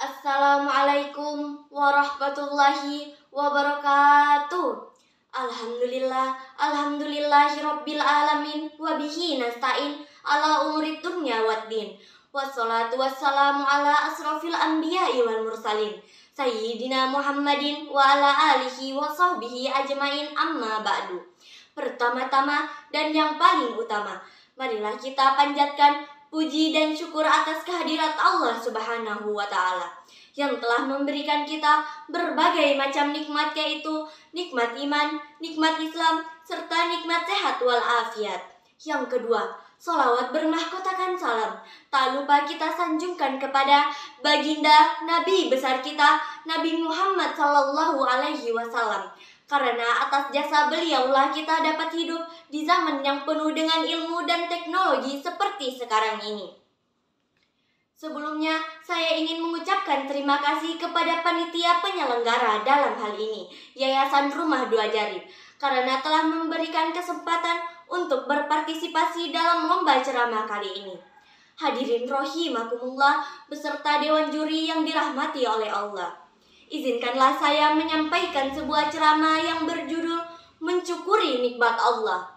Assalamualaikum warahmatullahi wabarakatuh. Alhamdulillahirabbil alamin wa bihi nasta'in ala umurid dunya waddin. Wassalatu wassalamu ala asrofil anbiya'i wal mursalin Sayyidina Muhammadin wa ala alihi wa sahbihi ajmain, amma ba'du. Pertama-tama dan yang paling utama, marilah kita panjatkan puji dan syukur atas kehadirat Allah Subhanahu wa Ta'ala yang telah memberikan kita berbagai macam nikmat, yaitu nikmat iman, nikmat Islam, serta nikmat sehat walafiat. Yang kedua, sholawat bermahkotakan salam tak lupa kita sanjungkan kepada baginda Nabi besar kita, Nabi Muhammad Sallallahu Alaihi Wasallam. Karena atas jasa beliaulah kita dapat hidup di zaman yang penuh dengan ilmu dan teknologi seperti sekarang ini. Sebelumnya, saya ingin mengucapkan terima kasih kepada panitia penyelenggara dalam hal ini, Yayasan Rumah Dua Jari, karena telah memberikan kesempatan untuk berpartisipasi dalam lomba ceramah kali ini. Hadirin rahimakumullah beserta dewan juri yang dirahmati oleh Allah. Izinkanlah saya menyampaikan sebuah ceramah yang berjudul Mencukuri Nikmat Allah.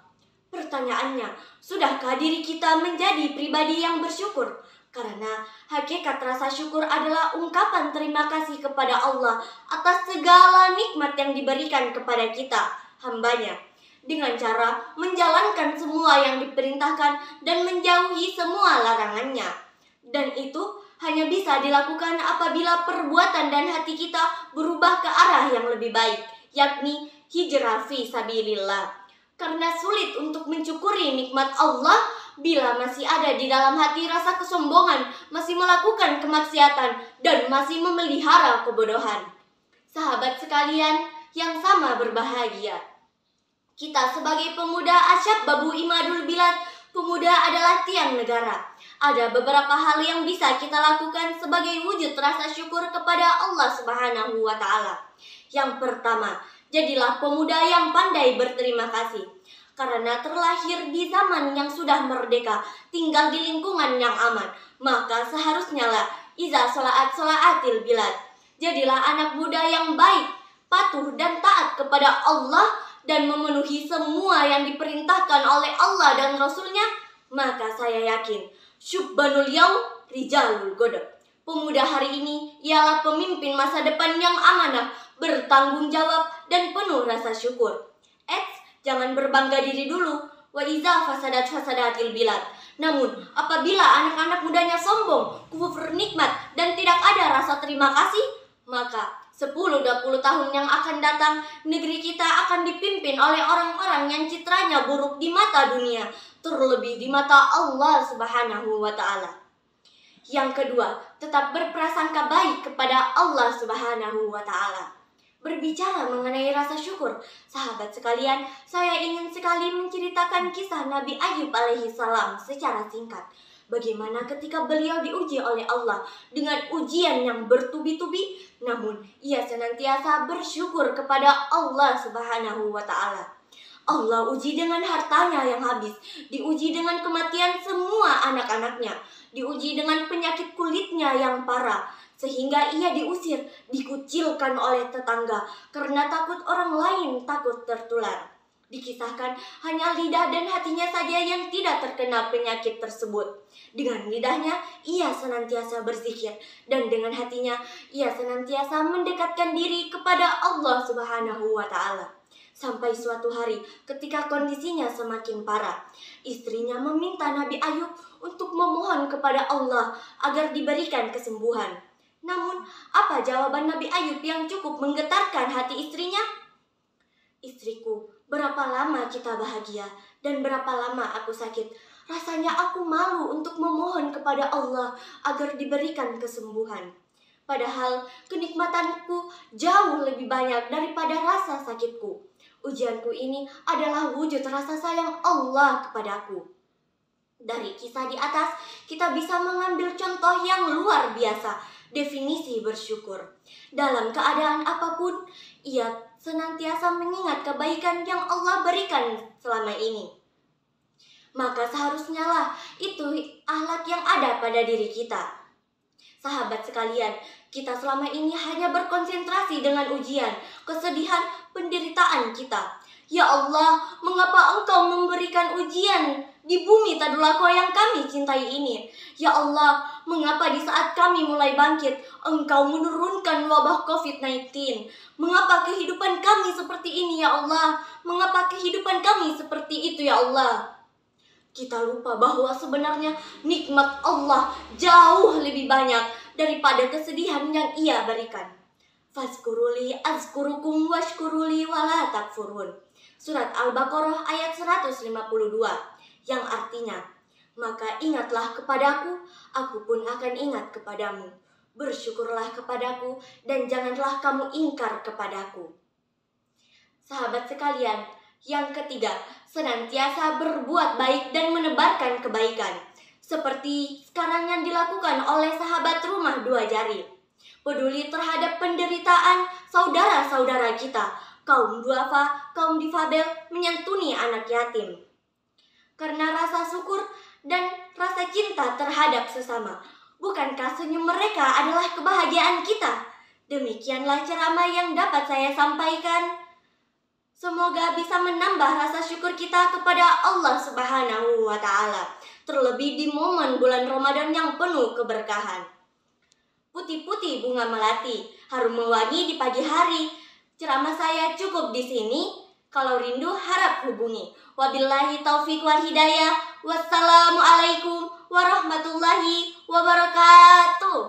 Pertanyaannya, sudahkah diri kita menjadi pribadi yang bersyukur? Karena hakikat rasa syukur adalah ungkapan terima kasih kepada Allah atas segala nikmat yang diberikan kepada kita, hambanya, dengan cara menjalankan semua yang diperintahkan dan menjauhi semua larangannya. Dan itu hanya bisa dilakukan apabila perbuatan dan hati kita berubah ke arah yang lebih baik, yakni hijrah fi sabilillah. Karena sulit untuk mencukuri nikmat Allah bila masih ada di dalam hati rasa kesombongan, masih melakukan kemaksiatan, dan masih memelihara kebodohan. Sahabat sekalian yang sama berbahagia, kita sebagai pemuda Asyabbabu Imadul Bilad, pemuda adalah tiang negara. Ada beberapa hal yang bisa kita lakukan sebagai wujud rasa syukur kepada Allah Subhanahu wa Ta'ala. Yang pertama, jadilah pemuda yang pandai berterima kasih. Karena terlahir di zaman yang sudah merdeka, tinggal di lingkungan yang aman, maka seharusnya lah iza sholaatil bilad. Jadilah anak muda yang baik, patuh dan taat kepada Allah, dan memenuhi semua yang diperintahkan oleh Allah dan Rasulnya. Maka saya yakin syubbanul yaum rijalul godab. Pemuda hari ini ialah pemimpin masa depan yang amanah, bertanggung jawab, dan penuh rasa syukur. Jangan berbangga diri dulu. Wa iza fasadatil bilad. Namun apabila anak-anak mudanya sombong, kufur nikmat, dan tidak ada rasa terima kasih, maka 10-20 tahun yang akan datang, negeri kita akan dipimpin oleh orang-orang yang citranya buruk di mata dunia, terlebih di mata Allah Subhanahu wa Ta'ala. Yang kedua, tetap berprasangka baik kepada Allah Subhanahu wa Ta'ala. Berbicara mengenai rasa syukur, sahabat sekalian, saya ingin sekali menceritakan kisah Nabi Ayub alaihi salam secara singkat. Bagaimana ketika beliau diuji oleh Allah dengan ujian yang bertubi-tubi, namun ia senantiasa bersyukur kepada Allah Subhanahu wa Ta'ala. Allah uji dengan hartanya yang habis, diuji dengan kematian semua anak-anaknya, diuji dengan penyakit kulitnya yang parah, sehingga ia diusir, dikucilkan oleh tetangga karena takut orang lain takut tertular. Dikisahkan hanya lidah dan hatinya saja yang tidak terkena penyakit tersebut. Dengan lidahnya ia senantiasa berzikir, dan dengan hatinya ia senantiasa mendekatkan diri kepada Allah Subhanahu wa Ta'ala. Sampai suatu hari ketika kondisinya semakin parah, istrinya meminta Nabi Ayub untuk memohon kepada Allah agar diberikan kesembuhan. Namun, apa jawaban Nabi Ayub yang cukup menggetarkan hati istrinya? Istriku, berapa lama kita bahagia dan berapa lama aku sakit. Rasanya aku malu untuk memohon kepada Allah agar diberikan kesembuhan. Padahal kenikmatanku jauh lebih banyak daripada rasa sakitku. Ujianku ini adalah wujud rasa sayang Allah kepadaku. Dari kisah di atas, kita bisa mengambil contoh yang luar biasa. Definisi bersyukur. Dalam keadaan apapun, ia senantiasa mengingat kebaikan yang Allah berikan selama ini. Maka seharusnya lah itu akhlak yang ada pada diri kita. Sahabat sekalian, kita selama ini hanya berkonsentrasi dengan ujian, kesedihan, penderitaan kita. Ya Allah, mengapa Engkau memberikan ujian di bumi Tadulako yang kami cintai ini? Ya Allah, mengapa di saat kami mulai bangkit, Engkau menurunkan wabah COVID-19? Mengapa kehidupan kami seperti ini, ya Allah? Mengapa kehidupan kami seperti itu, ya Allah? Kita lupa bahwa sebenarnya nikmat Allah jauh lebih banyak daripada kesedihan yang Ia berikan. Fazkuruli azkurukum washkuruli wala takfurun. Surat Al-Baqarah ayat 152 yang artinya, maka ingatlah kepadaku, aku pun akan ingat kepadamu. Bersyukurlah kepadaku dan janganlah kamu ingkar kepadaku. Sahabat sekalian, yang ketiga, senantiasa berbuat baik dan menebarkan kebaikan. Seperti sekarang yang dilakukan oleh sahabat rumah dua jari. Peduli terhadap penderitaan saudara-saudara kita, kaum duafa, kaum difabel, menyantuni anak yatim. Karena rasa syukur dan rasa cinta terhadap sesama, bukankah senyum mereka adalah kebahagiaan kita? Demikianlah ceramah yang dapat saya sampaikan. Semoga bisa menambah rasa syukur kita kepada Allah Subhanahu wa Ta'ala, terlebih di momen bulan Ramadan yang penuh keberkahan. Putih-putih bunga melati, harum mewangi di pagi hari. Ceramah saya cukup di sini. Kalau rindu harap hubungi. Wabillahi taufiq wal hidayah. Wassalamualaikum warahmatullahi wabarakatuh.